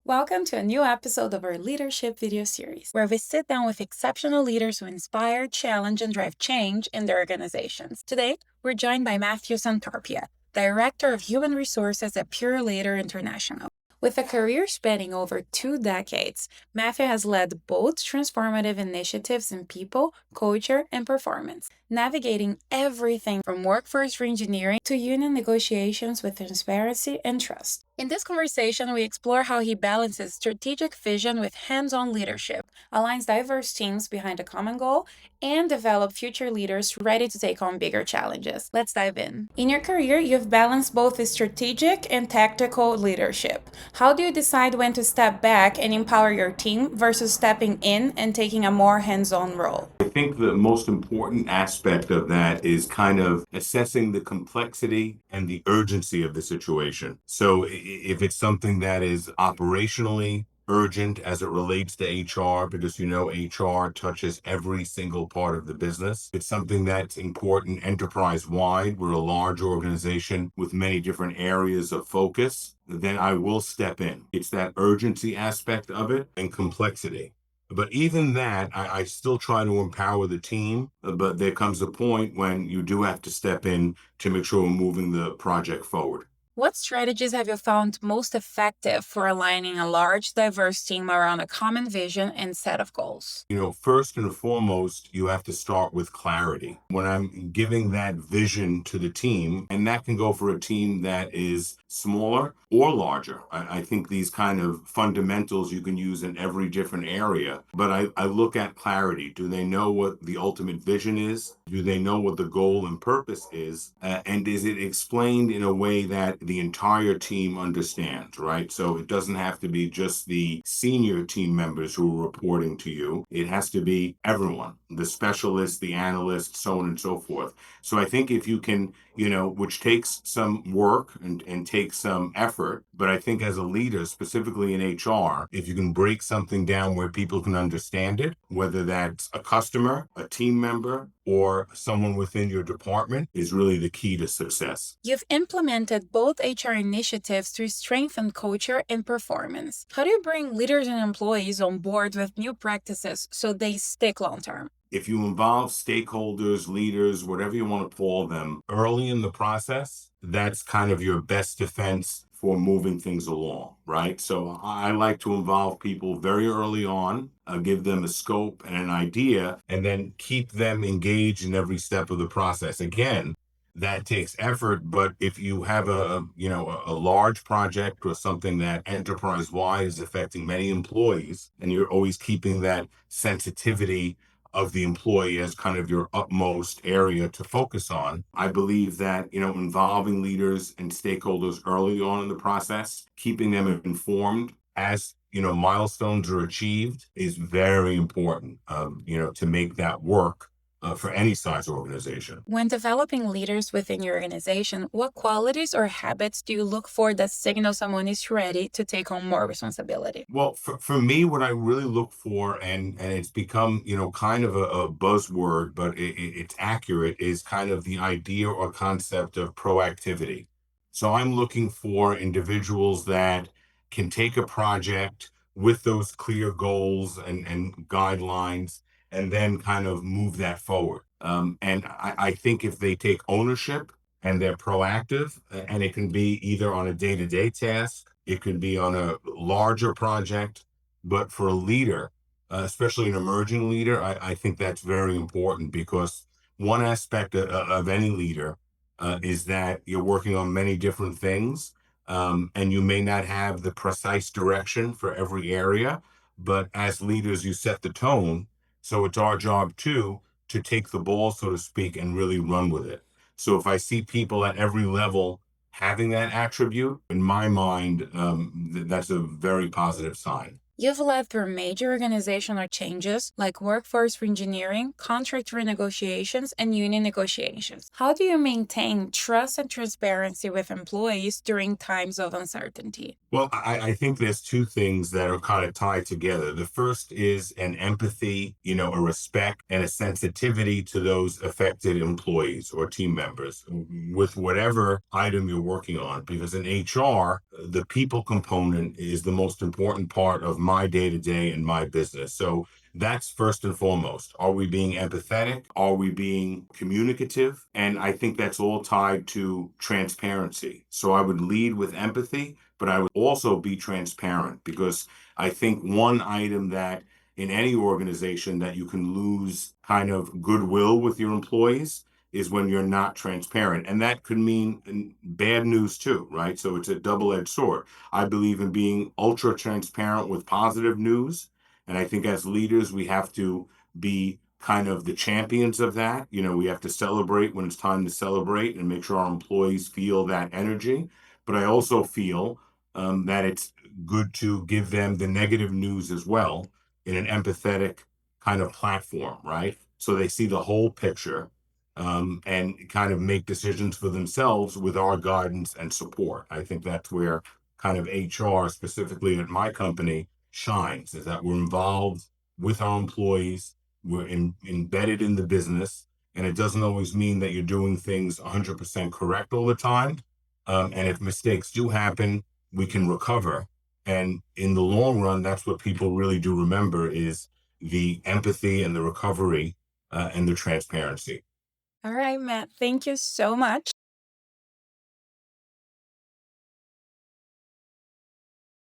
Welcome to a new episode of our leadership video series, where we sit down with exceptional leaders who inspire, challenge, and drive change in their organizations. Today, we're joined by Matthew Santarpia, Director of Human Resources at Purolator International. With a career spanning over 2 decades, Matthew has led both transformative initiatives in people, culture, and performance, navigating everything from workforce reengineering to union negotiations with transparency and trust. In this conversation, we explore how he balances strategic vision with hands-on leadership, aligns diverse teams behind a common goal, and develop future leaders ready to take on bigger challenges. Let's dive in. In your career, you've balanced both the strategic and tactical leadership. How do you decide when to step back and empower your team versus stepping in and taking a more hands-on role? I think the most important aspect of that is kind of assessing the complexity and the urgency of the situation. So if it's something that is operationally urgent as it relates to HR, because HR touches every single part of the business. It's something that's important enterprise-wide. We're a large organization with many different areas of focus. Then I will step in. It's that urgency aspect of it and complexity. But even that, I still try to empower the team. But there comes a point when you do have to step in to make sure we're moving the project forward. What strategies have you found most effective for aligning a large, diverse team around a common vision and set of goals? First and foremost, you have to start with clarity. When I'm giving that vision to the team, and that can go for a team that is smaller or larger. I think these kind of fundamentals you can use in every different area, but I look at clarity. Do they know what the ultimate vision is? Do they know what the goal and purpose is? And is it explained in a way that the entire team understands, right? So it doesn't have to be just the senior team members who are reporting to you. It has to be everyone, the specialists, the analysts, so on and so forth. So I think if you can, which takes some work and takes some effort, but I think as a leader, specifically in HR, if you can break something down where people can understand it, whether that's a customer, a team member, or someone within your department, is really the key to success. You've implemented both HR initiatives to strengthen culture and performance. How do you bring leaders and employees on board with new practices so they stick long term? If you involve stakeholders, leaders, whatever you want to call them, early in the process, that's kind of your best defense for moving things along, right? So I like to involve people very early on, give them a scope and an idea, and then keep them engaged in every step of the process. Again, that takes effort, but if you have a large project or something that enterprise-wide is affecting many employees, and you're always keeping that sensitivity of the employee as kind of your utmost area to focus on. I believe that, involving leaders and stakeholders early on in the process, keeping them informed as, milestones are achieved is very important, to make that work for any size organization. When developing leaders within your organization, what qualities or habits do you look for that signal someone is ready to take on more responsibility? Well, for me, what I really look for, and it's become, kind of a buzzword, but it's accurate, is kind of the idea or concept of proactivity. So I'm looking for individuals that can take a project with those clear goals and guidelines and then kind of move that forward. And I think if they take ownership and they're proactive, and it can be either on a day-to-day task, it could be on a larger project, but for a leader, especially an emerging leader, I think that's very important because one aspect of any leader is that you're working on many different things, and you may not have the precise direction for every area, but as leaders, you set the tone. So it's our job too to take the ball, so to speak, and really run with it. So if I see people at every level having that attribute, in my mind, that's a very positive sign. You've led through major organizational changes like workforce reengineering, contract renegotiations, and union negotiations. How do you maintain trust and transparency with employees during times of uncertainty? Well, I think there's two things that are kind of tied together. The first is an empathy, a respect and a sensitivity to those affected employees or team members with whatever item you're working on. Because in HR, the people component is the most important part of my day to day and my business. So that's first and foremost. Are we being empathetic? Are we being communicative? And I think that's all tied to transparency. So I would lead with empathy, but I would also be transparent, because I think one item that in any organization that you can lose kind of goodwill with your employees is when you're not transparent. And that could mean bad news too, right? So it's a double-edged sword. I believe in being ultra transparent with positive news. And I think as leaders, we have to be kind of the champions of that. We have to celebrate when it's time to celebrate and make sure our employees feel that energy. But I also feel that it's good to give them the negative news as well in an empathetic kind of platform, right? So they see the whole picture, and kind of make decisions for themselves with our guidance and support. I think that's where kind of HR, specifically at my company, shines, is that we're involved with our employees, we're embedded in the business, and it doesn't always mean that you're doing things 100% correct all the time. And if mistakes do happen, we can recover. And in the long run, that's what people really do remember, is the empathy and the recovery, and the transparency. All right, Matt, thank you so much.